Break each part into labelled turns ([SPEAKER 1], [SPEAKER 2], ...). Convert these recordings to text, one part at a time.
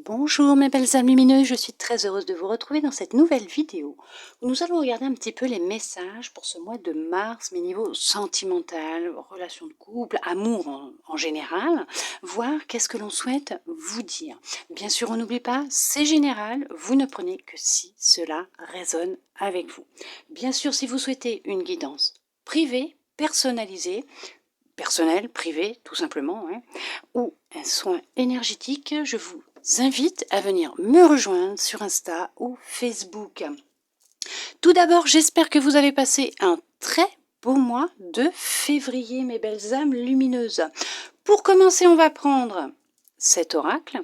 [SPEAKER 1] Bonjour mes belles âmes lumineuses, je suis très heureuse de vous retrouver dans cette nouvelle vidéo où nous allons regarder un petit peu les messages pour ce mois de mars, mes niveaux sentimental, relations de couple, amour en général, voir qu'est-ce que l'on souhaite vous dire. Bien sûr, on n'oublie pas, c'est général, vous ne prenez que si cela résonne avec vous. Bien sûr, si vous souhaitez une guidance privée, personnalisée, personnel, privé, tout simplement, hein, ou un soin énergétique, je vous invite à venir me rejoindre sur Insta ou Facebook. Tout d'abord, j'espère que vous avez passé un très beau mois de février, mes belles âmes lumineuses. Pour commencer, on va prendre cet oracle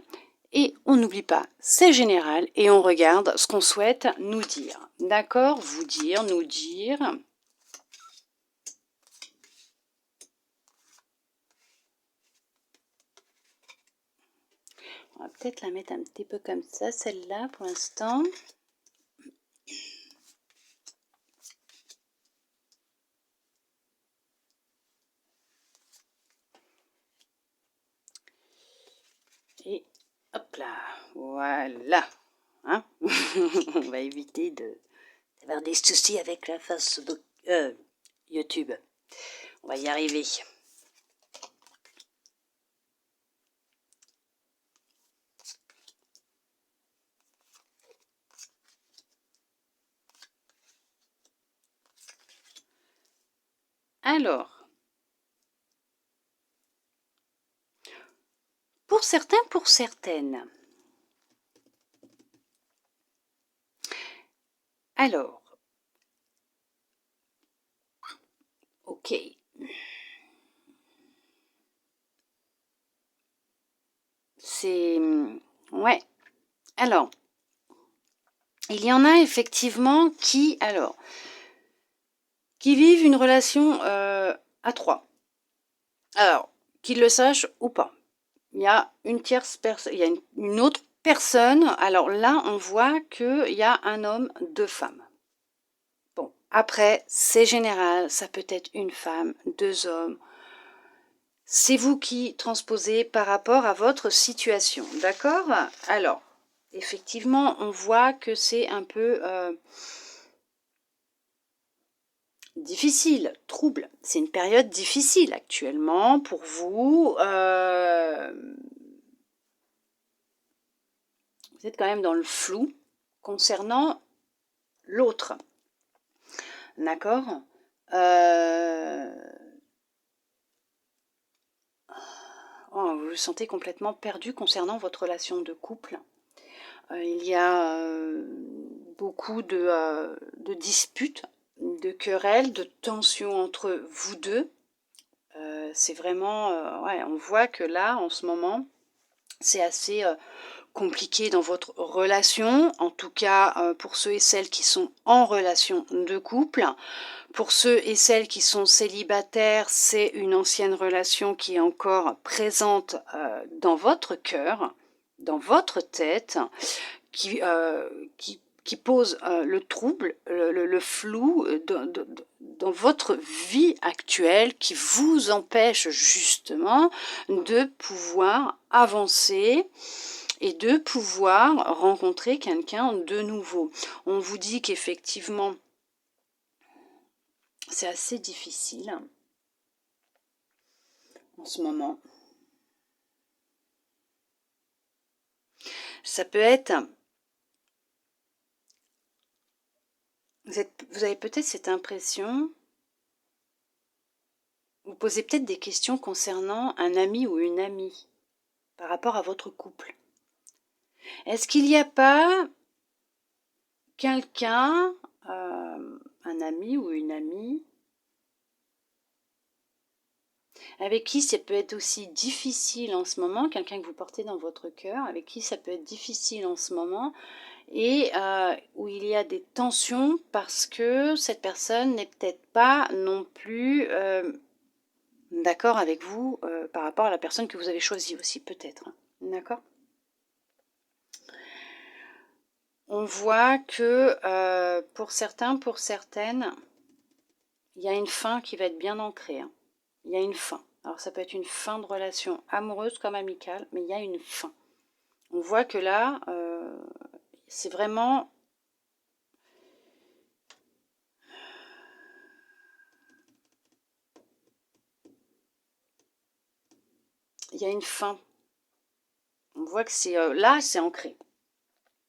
[SPEAKER 1] et on n'oublie pas, c'est général et on regarde ce qu'on souhaite nous dire. D'accord? Vous dire, nous dire. On va peut-être la mettre un petit peu comme ça, celle-là, pour l'instant. Et hop là, voilà. Hein. On va éviter d'avoir des soucis avec la Facebook, YouTube. On va y arriver. Alors, pour certains, pour certaines. Alors, ok. C'est... Ouais. Alors, il y en a effectivement qui vivent une relation à trois. Alors, qu'ils le sachent ou pas. Il y a une tierce personne, il y a une autre personne. Alors là, on voit qu'il y a un homme, deux femmes. Bon, après, c'est général, ça peut être une femme, deux hommes. C'est vous qui transposez par rapport à votre situation, d'accord? Alors, effectivement, on voit que c'est un peu difficile, trouble. C'est une période difficile actuellement pour vous. Vous êtes quand même dans le flou concernant l'autre. D'accord? Vous vous sentez complètement perdu concernant votre relation de couple. Il y a beaucoup de disputes, de querelles, de tensions entre vous deux. C'est vraiment... ouais, on voit que là, en ce moment, c'est assez compliqué dans votre relation, en tout cas pour ceux et celles qui sont en relation de couple. Pour ceux et celles qui sont célibataires, c'est une ancienne relation qui est encore présente dans votre cœur, dans votre tête, qui pose le trouble, le flou dans votre vie actuelle, qui vous empêche justement de pouvoir avancer et de pouvoir rencontrer quelqu'un de nouveau. On vous dit qu'effectivement, c'est assez difficile en ce moment. Ça peut être... Vous avez peut-être cette impression, vous posez peut-être des questions concernant un ami ou une amie par rapport à votre couple. Est-ce qu'il n'y a pas quelqu'un, un ami ou une amie, avec qui ça peut être aussi difficile en ce moment, quelqu'un que vous portez dans votre cœur, avec qui ça peut être difficile en ce moment, et où il y a des tensions parce que cette personne n'est peut-être pas non plus d'accord avec vous par rapport à la personne que vous avez choisie aussi, peut-être. D'accord ? On voit que pour certains, pour certaines, il y a une fin qui va être bien ancrée. Hein. Il y a une fin. Alors ça peut être une fin de relation amoureuse comme amicale, mais il y a une fin. On voit que là, c'est vraiment... Il y a une fin. On voit que c'est... là, c'est ancré.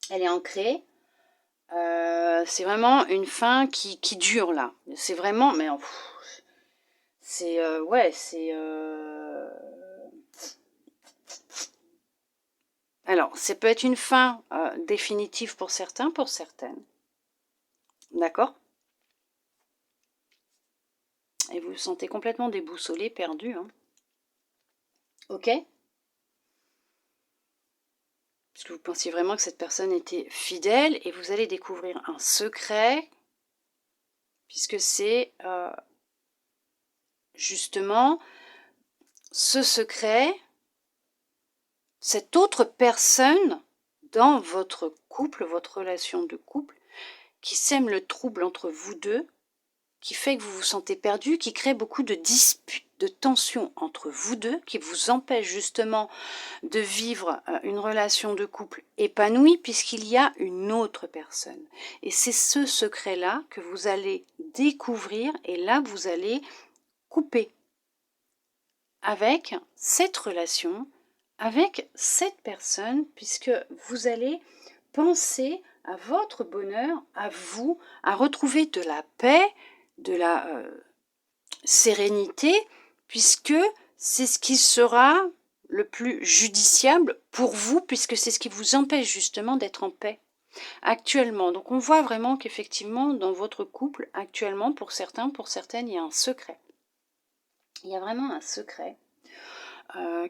[SPEAKER 1] Elle est ancrée. C'est vraiment une fin qui dure, là. C'est vraiment... Mais c'est... ouais, c'est... Alors, ça peut être une fin définitive pour certains, pour certaines. D'accord? Et vous vous sentez complètement déboussolé, perdu. Hein. Ok? Parce que vous pensiez vraiment que cette personne était fidèle et vous allez découvrir un secret, puisque c'est justement ce secret, cette autre personne dans votre couple, votre relation de couple, qui sème le trouble entre vous deux, qui fait que vous vous sentez perdu, qui crée beaucoup de disputes, de tensions entre vous deux, qui vous empêche justement de vivre une relation de couple épanouie, puisqu'il y a une autre personne. Et c'est ce secret-là que vous allez découvrir, et là vous allez couper avec cette relation, avec cette personne, puisque vous allez penser à votre bonheur, à vous, à retrouver de la paix, de la sérénité, puisque c'est ce qui sera le plus judiciable pour vous, puisque c'est ce qui vous empêche justement d'être en paix actuellement. Donc on voit vraiment qu'effectivement dans votre couple actuellement, pour certains, pour certaines, il y a un secret. Il y a vraiment un secret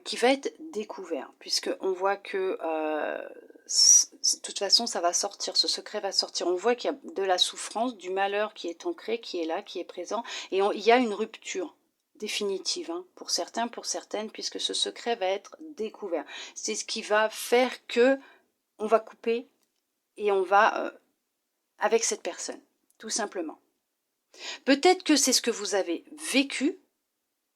[SPEAKER 1] qui va être découvert, puisqu'on voit que de toute façon ça va sortir, ce secret va sortir. On voit qu'il y a de la souffrance, du malheur qui est ancré, qui est là, qui est présent, et il y a une rupture définitive, hein, pour certains, pour certaines, puisque ce secret va être découvert. C'est ce qui va faire que on va couper et on va avec cette personne, tout simplement. Peut-être que c'est ce que vous avez vécu,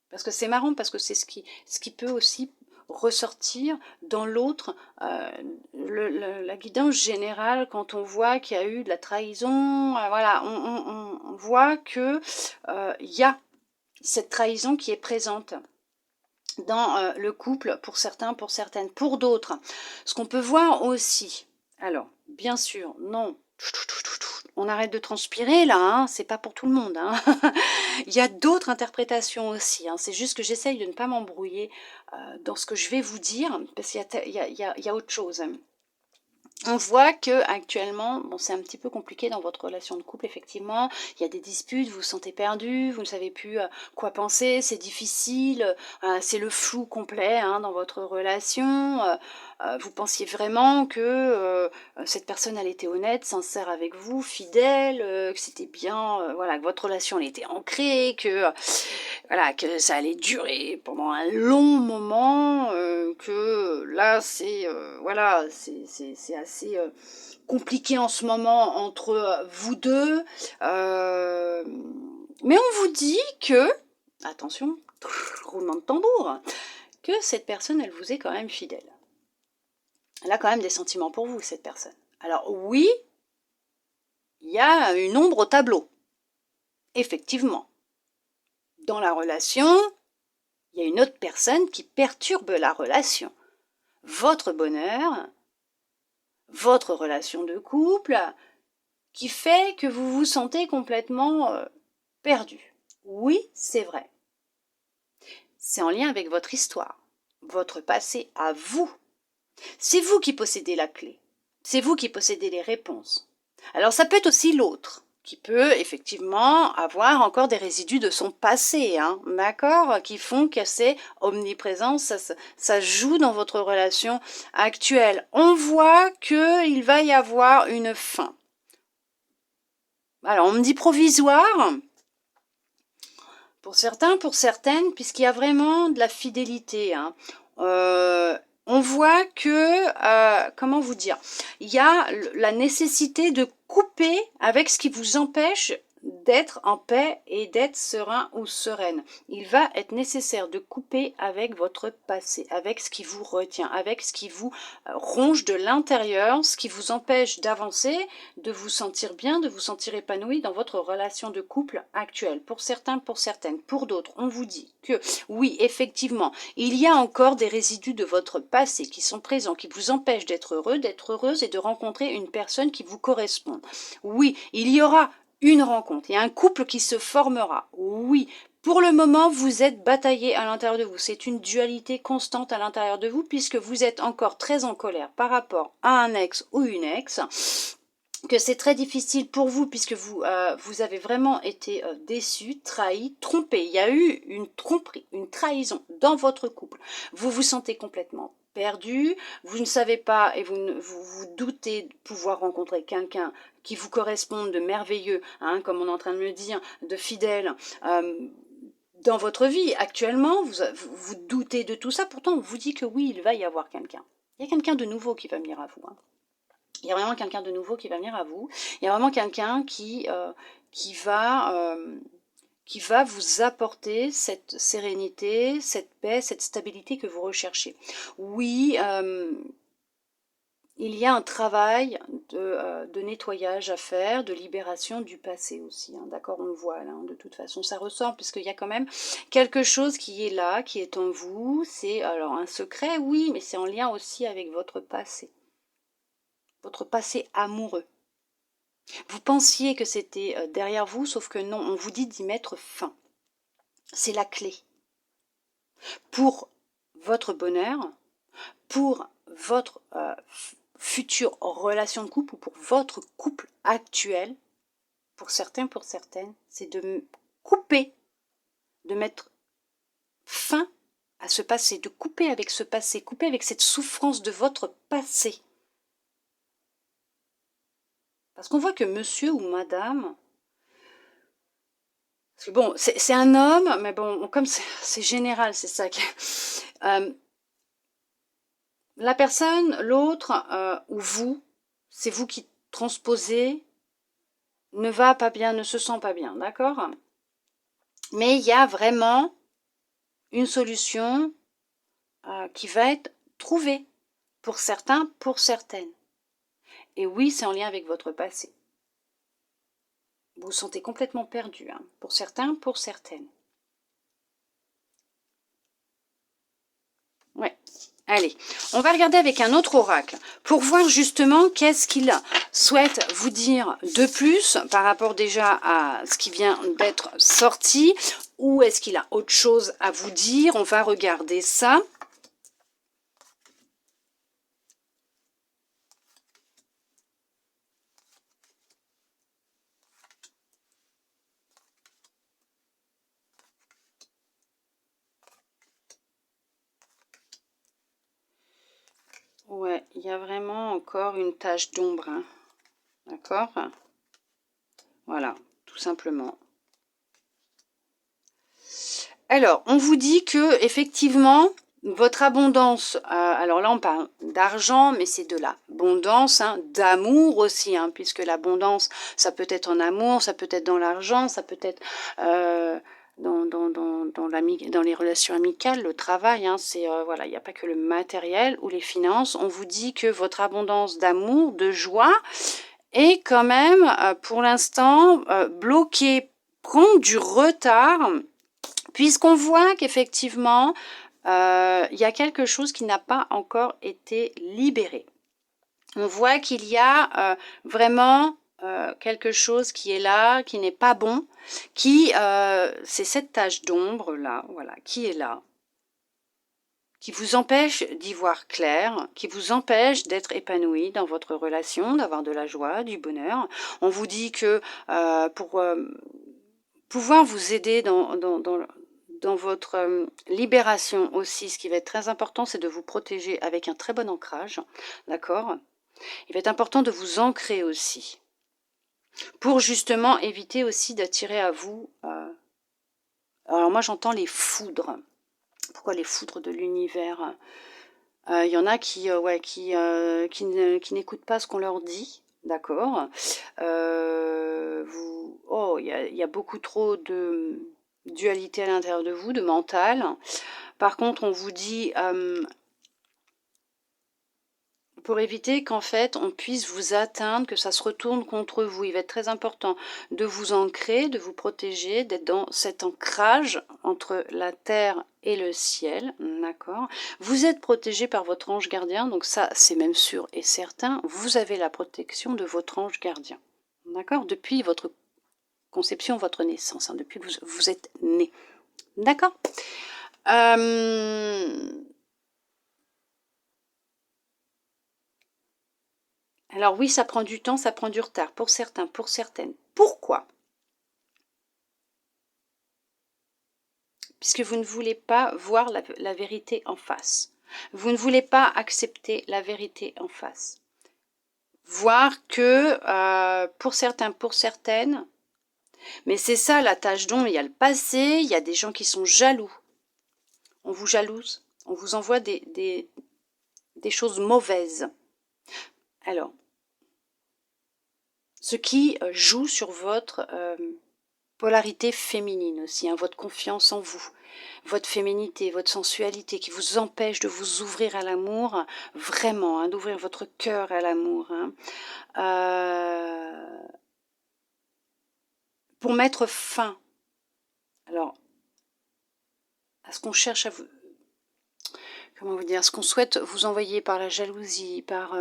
[SPEAKER 1] parce que c'est marrant, parce que c'est ce qui peut aussi ressortir dans l'autre, la guidance générale, quand on voit qu'il y a eu de la trahison, voilà, on voit que y a cette trahison qui est présente dans le couple, pour certains, pour certaines, pour d'autres. Ce qu'on peut voir aussi, alors, bien sûr, non, on arrête de transpirer là, hein, c'est pas pour tout le monde. Hein. Il y a d'autres interprétations aussi, hein, c'est juste que j'essaye de ne pas m'embrouiller dans ce que je vais vous dire, parce qu'il y a autre chose. On voit que actuellement, bon, c'est un petit peu compliqué dans votre relation de couple, effectivement. Il y a des disputes, vous vous sentez perdu, vous ne savez plus quoi penser, c'est difficile, c'est le flou complet hein, dans votre relation. Vous pensiez vraiment que cette personne, elle était honnête, sincère avec vous, fidèle, que c'était bien, voilà, que votre relation elle était ancrée, que voilà, que ça allait durer pendant un long moment, que là c'est voilà, c'est assez compliqué en ce moment entre vous deux, mais on vous dit que, attention, roulement de tambour, que cette personne elle vous est quand même fidèle. Elle a quand même des sentiments pour vous, cette personne. Alors oui, il y a une ombre au tableau, effectivement. Dans la relation, il y a une autre personne qui perturbe la relation. Votre bonheur, votre relation de couple, qui fait que vous vous sentez complètement perdu. Oui, c'est vrai. C'est en lien avec votre histoire, votre passé à vous. C'est vous qui possédez la clé. C'est vous qui possédez les réponses. Alors ça peut être aussi l'autre, qui peut effectivement avoir encore des résidus de son passé, hein, d'accord, qui font que c'est omniprésent, ça joue dans votre relation actuelle. On voit qu'il va y avoir une fin. Alors on me dit provisoire, pour certains, pour certaines, puisqu'il y a vraiment de la fidélité, hein. On voit que, comment vous dire, il y a la nécessité de couper avec ce qui vous empêche d'être en paix et d'être serein ou sereine. Il va être nécessaire de couper avec votre passé, avec ce qui vous retient, avec ce qui vous ronge de l'intérieur, ce qui vous empêche d'avancer, de vous sentir bien, de vous sentir épanoui dans votre relation de couple actuelle. Pour certains, pour certaines, pour d'autres, on vous dit que oui, effectivement, il y a encore des résidus de votre passé qui sont présents, qui vous empêchent d'être heureux, d'être heureuse et de rencontrer une personne qui vous correspond. Oui, il y aura une rencontre, il y a un couple qui se formera. Oui, pour le moment, vous êtes bataillé à l'intérieur de vous. C'est une dualité constante à l'intérieur de vous puisque vous êtes encore très en colère par rapport à un ex ou une ex, que c'est très difficile pour vous puisque vous avez vraiment été déçu, trahi, trompé. Il y a eu une tromperie, une trahison dans votre couple. Vous vous sentez complètement perdu, vous ne savez pas et vous doutez de pouvoir rencontrer quelqu'un qui vous corresponde de merveilleux, hein, comme on est en train de me dire, de fidèle, dans votre vie actuellement, vous doutez de tout ça, pourtant on vous dit que oui, il va y avoir quelqu'un. Il y a quelqu'un de nouveau qui va venir à vous. Hein. Il y a vraiment quelqu'un de nouveau qui va venir à vous. Il y a vraiment quelqu'un qui va vous apporter cette sérénité, cette paix, cette stabilité que vous recherchez. Oui, il y a un travail de nettoyage à faire, de libération du passé aussi. Hein, d'accord, on le voit là, de toute façon, ça ressort, puisqu'il y a quand même quelque chose qui est là, qui est en vous. C'est alors un secret, oui, mais c'est en lien aussi avec votre passé amoureux. Vous pensiez que c'était derrière vous, sauf que non, on vous dit d'y mettre fin. C'est la clé. Pour votre bonheur, pour votre future relation de couple ou pour votre couple actuel, pour certains, pour certaines, c'est de couper, de mettre fin à ce passé, de couper avec ce passé, couper avec cette souffrance de votre passé. Parce qu'on voit que monsieur ou madame, parce que bon, c'est un homme, mais bon, comme c'est général, c'est ça. La personne, l'autre, ou vous, c'est vous qui transposez, ne va pas bien, ne se sent pas bien, d'accord? Mais il y a vraiment une solution qui va être trouvée, pour certains, pour certaines. Et oui, c'est en lien avec votre passé. Vous vous sentez complètement perdu, hein, pour certains, pour certaines. Ouais. Allez, on va regarder avec un autre oracle pour voir justement qu'est-ce qu'il souhaite vous dire de plus par rapport déjà à ce qui vient d'être sorti, ou est-ce qu'il a autre chose à vous dire. On va regarder ça. Ouais, il y a vraiment encore une tache d'ombre, hein. D'accord? Voilà, tout simplement. Alors, on vous dit que effectivement, votre abondance, alors là on parle d'argent, mais c'est de l'abondance, hein, d'amour aussi, hein, puisque l'abondance, ça peut être en amour, ça peut être dans l'argent, ça peut être dans les relations amicales, le travail, hein, c'est voilà, il n'y a pas que le matériel ou les finances. On vous dit que votre abondance d'amour, de joie, est quand même, pour l'instant, bloquée, prend du retard, puisqu'on voit qu'effectivement, il y a quelque chose qui n'a pas encore été libéré. On voit qu'il y a vraiment quelque chose qui est là, qui n'est pas bon, c'est cette tache d'ombre là, voilà, qui est là, qui vous empêche d'y voir clair, qui vous empêche d'être épanoui dans votre relation, d'avoir de la joie, du bonheur. On vous dit que pour pouvoir vous aider dans votre libération aussi, ce qui va être très important, c'est de vous protéger avec un très bon ancrage, d'accord? Il va être important de vous ancrer aussi, pour justement éviter aussi d'attirer à vous, alors moi j'entends les foudres. Pourquoi les foudres de l'univers? Il y en a qui n'écoutent pas ce qu'on leur dit, d'accord. Oh, il y a beaucoup trop de dualité à l'intérieur de vous, de mental. Par contre, on vous dit, pour éviter qu'en fait, on puisse vous atteindre, que ça se retourne contre vous. Il va être très important de vous ancrer, de vous protéger, d'être dans cet ancrage entre la terre et le ciel, d'accord? Vous êtes protégé par votre ange gardien, donc ça, c'est même sûr et certain. Vous avez la protection de votre ange gardien, d'accord? Depuis votre conception, votre naissance, hein, depuis que vous êtes né, d'accord? Alors oui, ça prend du temps, ça prend du retard, pour certains, pour certaines. Pourquoi? Puisque vous ne voulez pas voir la vérité en face. Vous ne voulez pas accepter la vérité en face. Voir que, pour certains, pour certaines, mais c'est ça la tâche d'ombre, il y a le passé, il y a des gens qui sont jaloux. On vous jalouse, on vous envoie des choses mauvaises. Alors, ce qui joue sur votre polarité féminine aussi, hein, votre confiance en vous, votre féminité, votre sensualité qui vous empêche de vous ouvrir à l'amour, vraiment, hein, d'ouvrir votre cœur à l'amour. Hein. Pour mettre fin, alors, à ce qu'on cherche à vous... Comment vous dire, ce qu'on souhaite vous envoyer par la jalousie, par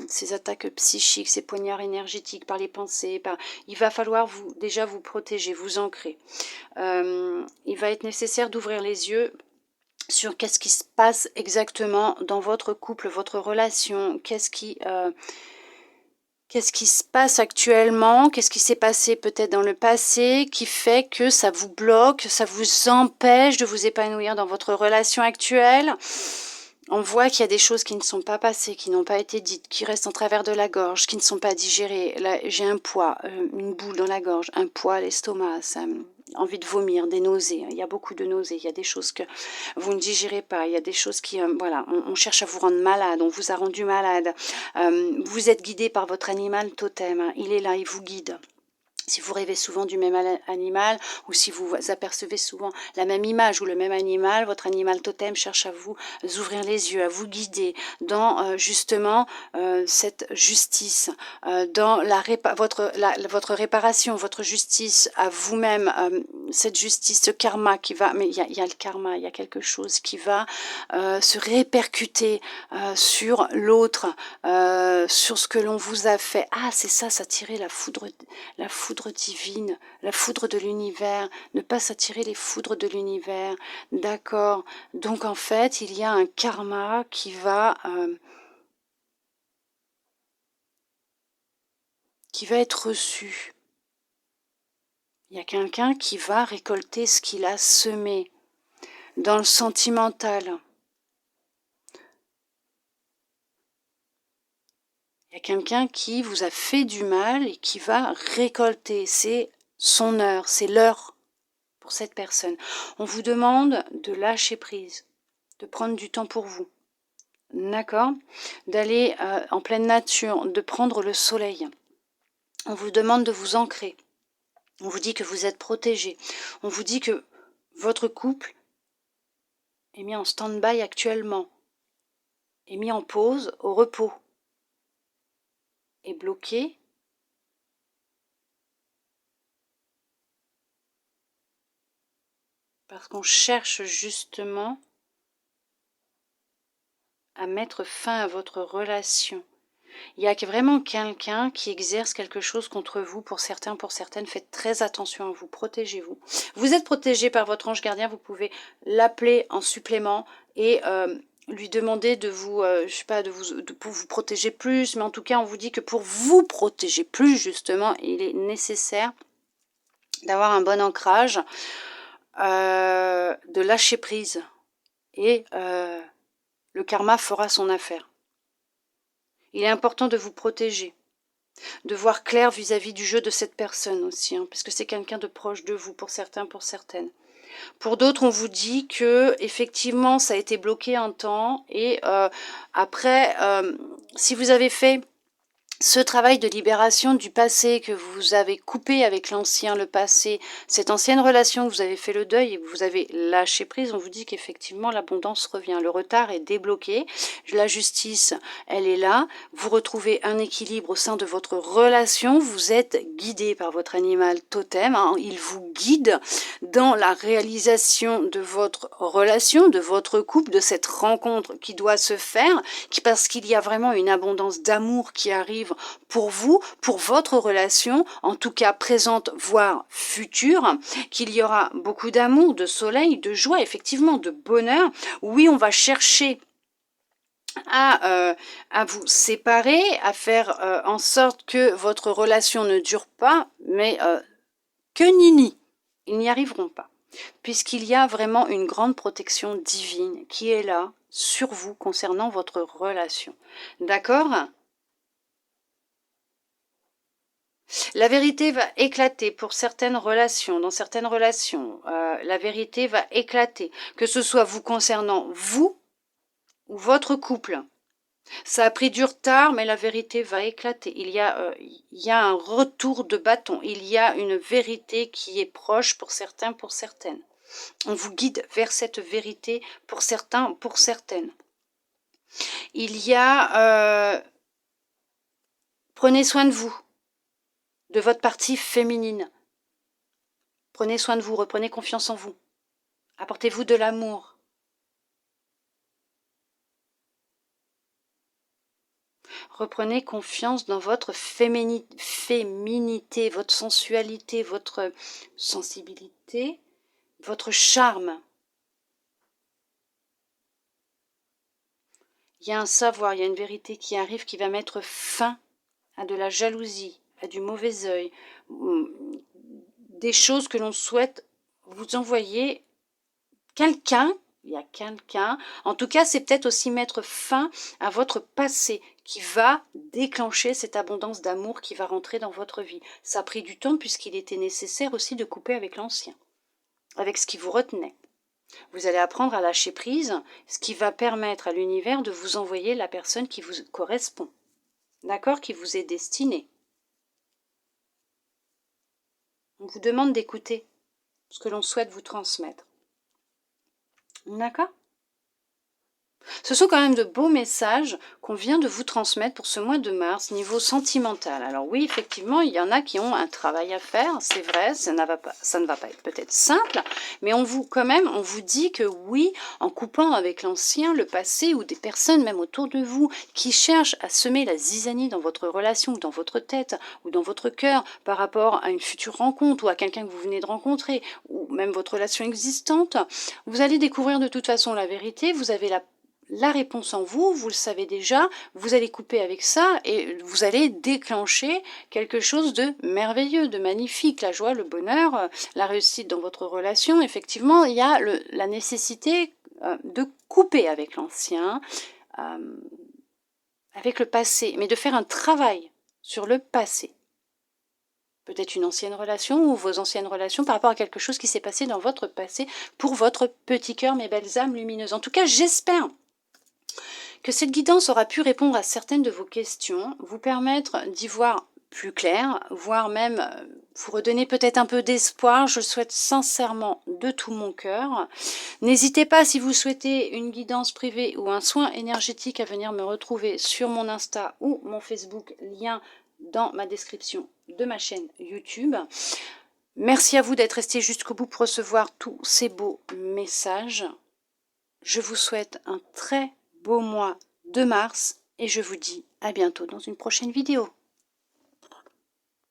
[SPEAKER 1] ces attaques psychiques, ces poignards énergétiques, par les pensées, il va falloir déjà vous protéger, vous ancrer. Il va être nécessaire d'ouvrir les yeux sur qu'est-ce qui se passe exactement dans votre couple, votre relation, qu'est-ce qui se passe actuellement, qu'est-ce qui s'est passé peut-être dans le passé qui fait que ça vous bloque, ça vous empêche de vous épanouir dans votre relation actuelle. On voit qu'il y a des choses qui ne sont pas passées, qui n'ont pas été dites, qui restent en travers de la gorge, qui ne sont pas digérées. Là, j'ai un poids, une boule dans la gorge, un poids à l'estomac, envie de vomir, des nausées. Il y a beaucoup de nausées, il y a des choses que vous ne digérez pas, il y a des choses qui, voilà, on cherche à vous rendre malade, on vous a rendu malade. Vous êtes guidé par votre animal totem, hein, il est là, il vous guide. Si vous rêvez souvent du même animal ou si vous apercevez souvent la même image ou le même animal, votre animal totem cherche à vous ouvrir les yeux, à vous guider dans justement cette justice, dans votre réparation, votre justice à vous-même, cette justice, ce karma qui va, mais il y a le karma, il y a quelque chose qui va se répercuter sur l'autre, sur ce que l'on vous a fait. Ah, c'est ça, s'attirer la foudre divine, la foudre de l'univers, ne pas s'attirer les foudres de l'univers, d'accord. Donc en fait, il y a un karma qui va être reçu. Il y a quelqu'un qui va récolter ce qu'il a semé dans le sentimental. Il y a quelqu'un qui vous a fait du mal et qui va récolter. C'est son heure, c'est l'heure pour cette personne. On vous demande de lâcher prise, de prendre du temps pour vous. D'accord? D'aller en pleine nature, de prendre le soleil. On vous demande de vous ancrer. On vous dit que vous êtes protégé. On vous dit que votre couple est mis en stand-by actuellement, est mis en pause, au repos, est bloqué. Parce qu'on cherche justement à mettre fin à votre relation. Il y a vraiment quelqu'un qui exerce quelque chose contre vous, pour certains, pour certaines. Faites très attention à vous, protégez-vous. Vous êtes protégé par votre ange gardien, vous pouvez l'appeler en supplément et lui demander de vous, je sais pas, pour vous protéger plus, mais en tout cas, on vous dit que pour vous protéger plus, justement, il est nécessaire d'avoir un bon ancrage, de lâcher prise et le karma fera son affaire. Il est important de vous protéger, de voir clair vis-à-vis du jeu de cette personne aussi, hein, parce que c'est quelqu'un de proche de vous, pour certains, pour certaines. Pour d'autres, on vous dit que effectivement, ça a été bloqué un temps, et après, si vous avez fait Ce travail de libération du passé que vous avez coupé avec l'ancien, le passé, cette ancienne relation que vous avez fait le deuil et que vous avez lâché prise, on vous dit qu'effectivement l'abondance revient. Le retard est débloqué, la justice, elle est là. Vous retrouvez un équilibre au sein de votre relation. Vous êtes guidé par votre animal totem. Il vous guide dans la réalisation de votre relation, de votre couple, de cette rencontre qui doit se faire, parce qu'il y a vraiment une abondance d'amour qui arrive pour vous, pour votre relation, en tout cas présente, voire future, qu'il y aura beaucoup d'amour, de soleil, de joie, effectivement, de bonheur. Oui, on va chercher à vous séparer, à faire en sorte que votre relation ne dure pas, mais que nini, ils n'y arriveront pas, puisqu'il y a vraiment une grande protection divine qui est là sur vous concernant votre relation. D'accord ? La vérité va éclater pour certaines relations, dans certaines relations, la vérité va éclater, que ce soit vous concernant vous ou votre couple. Ça a pris du retard, mais la vérité va éclater. Il y a un retour de bâton, il y a une vérité qui est proche pour certains, pour certaines. On vous guide vers cette vérité pour certains, pour certaines. Il y a... prenez soin de vous, de votre partie féminine. Prenez soin de vous, reprenez confiance en vous. Apportez-vous de l'amour. Reprenez confiance dans votre féminité, votre sensualité, votre sensibilité, votre charme. Il y a un savoir, il y a une vérité qui arrive qui va mettre fin à de la jalousie, à du mauvais œil, des choses que l'on souhaite vous envoyer quelqu'un. Il y a quelqu'un, en tout cas c'est peut-être aussi mettre fin à votre passé qui va déclencher cette abondance d'amour qui va rentrer dans votre vie. Ça a pris du temps puisqu'il était nécessaire aussi de couper avec l'ancien, avec ce qui vous retenait. Vous allez apprendre à lâcher prise, ce qui va permettre à l'univers de vous envoyer la personne qui vous correspond, d'accord, qui vous est destinée. On vous demande d'écouter ce que l'on souhaite vous transmettre. D'accord ? Ce sont quand même de beaux messages qu'on vient de vous transmettre pour ce mois de mars, niveau sentimental. Alors oui, effectivement, il y en a qui ont un travail à faire, c'est vrai, ça ne va pas être peut-être simple, mais on vous dit que oui, en coupant avec l'ancien, le passé, ou des personnes même autour de vous qui cherchent à semer la zizanie dans votre relation, ou dans votre tête, ou dans votre cœur, par rapport à une future rencontre, ou à quelqu'un que vous venez de rencontrer, ou même votre relation existante, vous allez découvrir de toute façon la vérité, vous avez la réponse en vous, vous le savez déjà, vous allez couper avec ça et vous allez déclencher quelque chose de merveilleux, de magnifique, la joie, le bonheur, la réussite dans votre relation. Effectivement, il y a la nécessité de couper avec l'ancien, avec le passé, mais de faire un travail sur le passé. Peut-être une ancienne relation ou vos anciennes relations par rapport à quelque chose qui s'est passé dans votre passé pour votre petit cœur, mes belles âmes lumineuses. En tout cas, j'espère que cette guidance aura pu répondre à certaines de vos questions, vous permettre d'y voir plus clair, voire même vous redonner peut-être un peu d'espoir. Je le souhaite sincèrement de tout mon cœur. N'hésitez pas, si vous souhaitez une guidance privée ou un soin énergétique, à venir me retrouver sur mon Insta ou mon Facebook, lien dans ma description de ma chaîne YouTube. Merci à vous d'être resté jusqu'au bout pour recevoir tous ces beaux messages. Je vous souhaite un très beau mois de mars et je vous dis à bientôt dans une prochaine vidéo.